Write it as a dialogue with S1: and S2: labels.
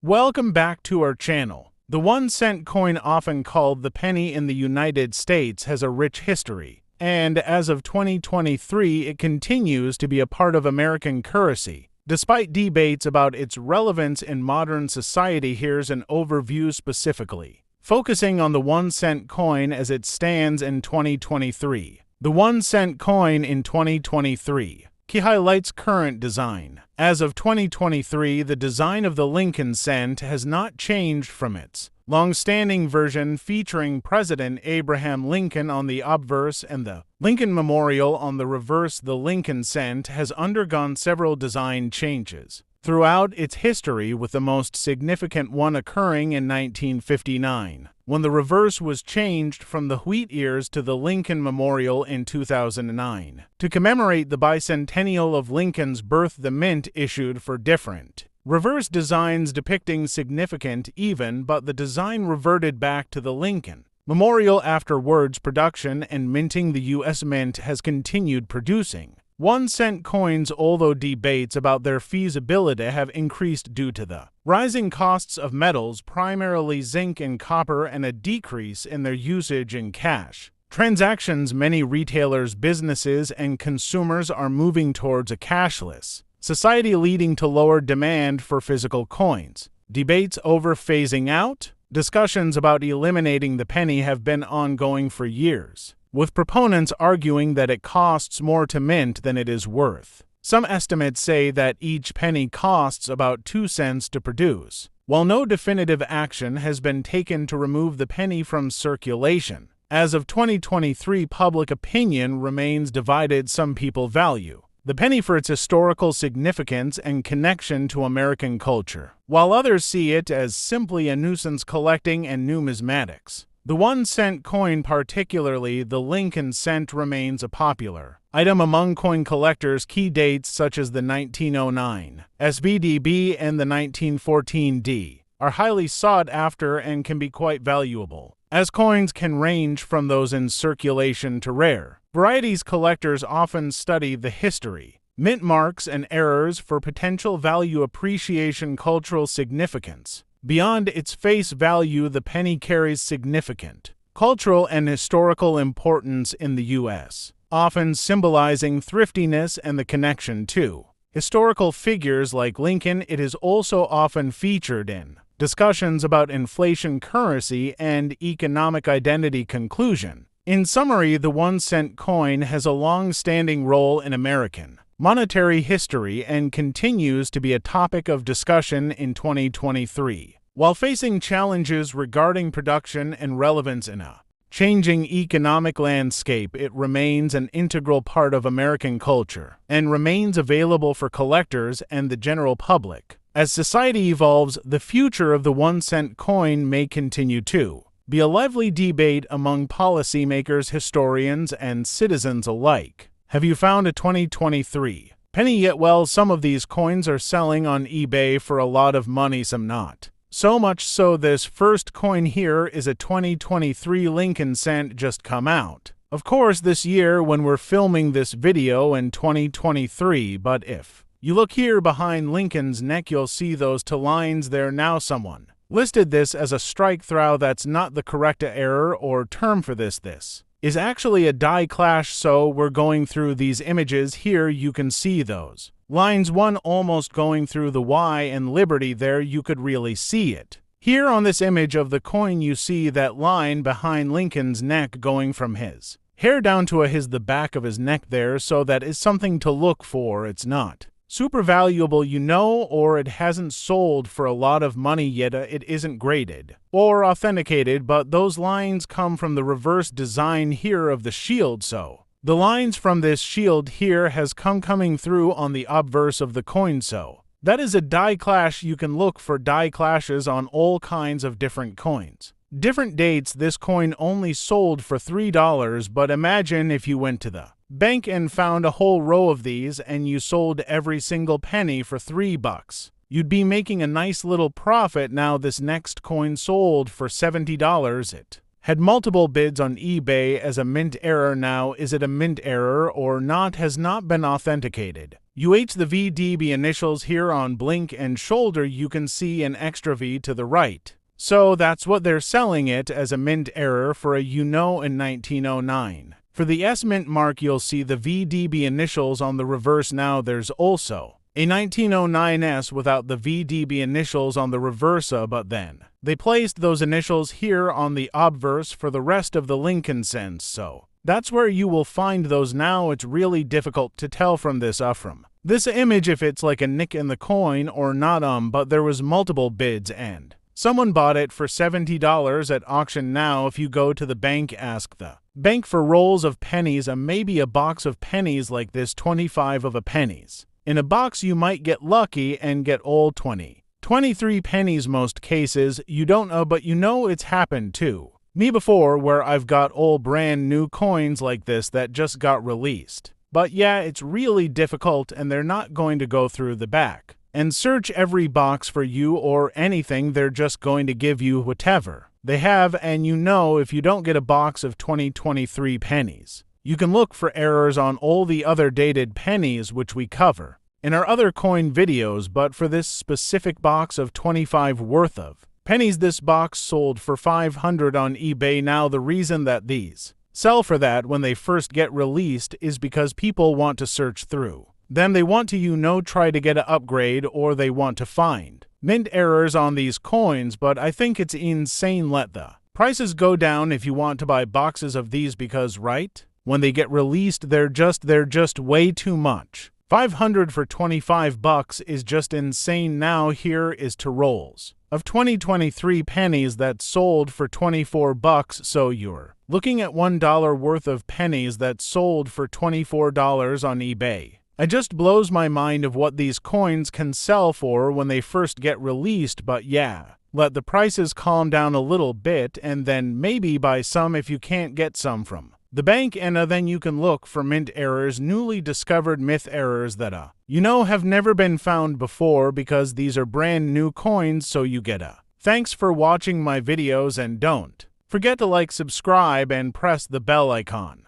S1: Welcome back to our channel. The 1-cent coin, often called the penny in the United States, has a rich history, and as of 2023 it continues to be a part of American currency. Despite debates about its relevance in modern society, here's an overview specifically, focusing on the 1-cent coin as it stands in 2023. The 1-cent coin in 2023. Key highlights: current design. As of 2023, the design of the Lincoln cent has not changed from its long-standing version featuring President Abraham Lincoln on the obverse and the Lincoln Memorial on the reverse. The Lincoln cent has undergone several design changes throughout its history, with the most significant one occurring in 1959, when the reverse was changed from the wheat ears to the Lincoln Memorial in 2009. To commemorate the bicentennial of Lincoln's birth, the Mint issued for different reverse designs depicting significant even, but the design reverted back to the Lincoln Memorial afterwards. Production and minting. The U.S. Mint has continued producing 1-cent coins, although debates about their feasibility have increased due to the rising costs of metals, primarily zinc and copper, and a decrease in their usage in cash transactions. Many retailers, businesses, and consumers are moving towards a cashless society, leading to lower demand for physical coins. Debates over phasing out. Discussions about eliminating the penny have been ongoing for years, with proponents arguing that it costs more to mint than it is worth. Some estimates say that each penny costs about 2 cents to produce. While no definitive action has been taken to remove the penny from circulation, as of 2023, public opinion remains divided. Some people value the penny for its historical significance and connection to American culture, while others see it as simply a nuisance collecting and numismatics. The 1-cent coin, particularly the Lincoln cent, remains a popular item among coin collectors. Key dates such as the 1909 SBDB and the 1914 D are highly sought after and can be quite valuable, as coins can range from those in circulation to rare varieties. Collectors often study the history, mint marks, and errors for potential value appreciation. Cultural significance. Beyond its face value, the penny carries significant cultural and historical importance in the U.S., often symbolizing thriftiness and the connection to historical figures like Lincoln. It is also often featured in discussions about inflation, currency, and economic identity. Conclusion. In summary, the 1-cent coin has a long-standing role in American monetary history and continues to be a topic of discussion in 2023. While facing challenges regarding production and relevance in a changing economic landscape, it remains an integral part of American culture and remains available for collectors and the general public. As society evolves, the future of the 1-cent coin may continue to be a lively debate among policymakers, historians, and citizens alike. Have you found a 2023 penny yet? Well, some of these coins are selling on eBay for a lot of money, some not so much so. This first coin here is a 2023 Lincoln cent, just come out, of course, this year when we're filming this video in 2023, but if you look here behind Lincoln's neck, you'll see those 2 lines there. Now someone listed this as a strike through. That's not the correct error or term for this. This is actually a die clash. So we're going through these images here. You can see those lines, one almost going through the Y and Liberty there. You could really see it. Here on this image of the coin, you see that line behind Lincoln's neck going from his hair down to the back of his neck there. So that is something to look for. It's not super valuable, or it hasn't sold for a lot of money yet. It isn't graded or authenticated, but those lines come from the reverse design here of the shield. So the lines from this shield here has coming through on the obverse of the coin. So that is a die clash. You can look for die clashes on all kinds of different coins. Different dates. This coin only sold for $3, but imagine if you went to the bank and found a whole row of these and you sold every single penny for $3. You'd be making a nice little profit. Now this next coin sold for $70. It Had multiple bids on eBay as a mint error. Now, is it a mint error or not has not been authenticated. The VDB initials here on blink and shoulder, you can see an extra V to the right. So that's what they're selling it as, a mint error for a in 1909. For the S mint mark, you'll see the VDB initials on the reverse. Now there's also a 1909 S without the VDB initials on the reverse, but then they placed those initials here on the obverse for the rest of the Lincoln cents, so that's where you will find those. Now it's really difficult to tell from this image if it's like a nick in the coin or not, but there was multiple bids and someone bought it for $70 at auction. Now if you go to the bank, ask the bank for rolls of pennies, maybe a box of pennies like this, 25 of a pennies. In a box you might get lucky and get all 23 pennies. Most cases you don't know, but you know it's happened to me before where I've got all brand new coins like this that just got released. But yeah, it's really difficult, and they're not going to go through the back and search every box for you or anything. They're just going to give you whatever they have, and if you don't get a box of 2023 pennies, you can look for errors on all the other dated pennies which we cover in our other coin videos. But for this specific box of 25 worth of pennies, this box sold for $500 on eBay. Now the reason that these sell for that when they first get released is because people want to search through them. They want to try to get an upgrade, or they want to find mint errors on these coins. But I think it's insane. Let the prices go down if you want to buy boxes of these, because when they get released, they're just way too much. $500 for 25 bucks is just insane. Now here is two rolls of 2023 pennies that sold for 24 bucks. So you're looking at $1 worth of pennies that sold for $24 on eBay. It just blows my mind of what these coins can sell for when they first get released. But yeah, let the prices calm down a little bit, and then maybe buy some if you can't get some from the bank, and then you can look for mint errors, newly discovered myth errors that have never been found before, because these are brand new coins. So you get thanks for watching my videos, and don't forget to like, subscribe, and press the bell icon.